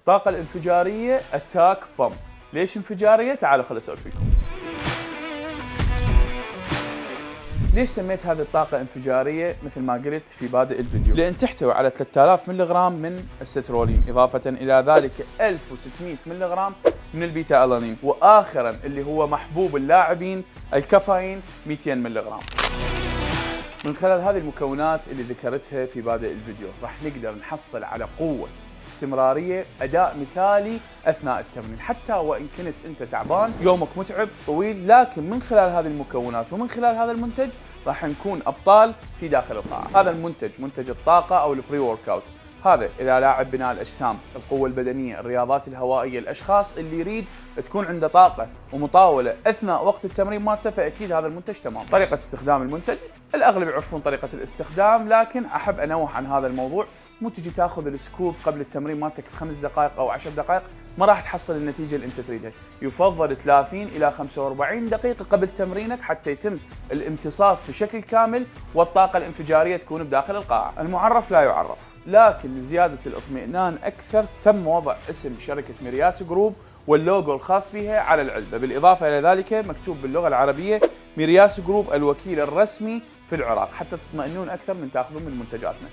الطاقة الانفجارية اتاك بامب. ليش انفجارية؟ تعالوا خل اسولف فيكم. ليش سميت هذه الطاقة انفجارية مثل ما قلت في بادئ الفيديو؟ لأن تحتوي على 3000 ملغرام من السترولين، إضافة إلى ذلك 1600 ملغرام من البيتا ألانين، وآخرا اللي هو محبوب اللاعبين الكافيين 200 ملغرام. من خلال هذه المكونات اللي ذكرتها في بادئ الفيديو راح نقدر نحصل على قوة، استمرارية، أداء مثالي أثناء التمرين، حتى وإن كنت أنت تعبان، يومك متعب طويل، لكن من خلال هذه المكونات ومن خلال هذا المنتج راح نكون أبطال في داخل القاعة. هذا المنتج منتج الطاقة أو البري ورك أوت، هذا إذا لاعب بناء الأجسام، القوة البدنية، الرياضات الهوائية، الأشخاص اللي يريد تكون عنده طاقة ومطاولة أثناء وقت التمرين مالته، فأكيد هذا المنتج تمام. طريقة استخدام المنتج، الأغلب يعرفون طريقة الاستخدام، لكن أحب أنوه عن هذا الموضوع. مو تجي تاخذ السكوب قبل التمرين مالتك ب5 دقائق أو 10 دقائق، ما راح تحصل النتيجة اللي أنت تريدها. يفضل 30 إلى 45 دقيقة قبل تمرينك حتى يتم الامتصاص بشكل كامل والطاقة الانفجارية تكون بداخل القاعة. المعرف لا يعرف، لكن لزيادة الاطمئنان أكثر تم وضع اسم شركة ميرياس جروب واللوجو الخاص بها على العلبة، بالإضافة إلى ذلك مكتوب باللغة العربية ميرياس جروب الوكيل الرسمي في العراق، حتى تطمئنون أكثر من تاخذون من منتجاتنا.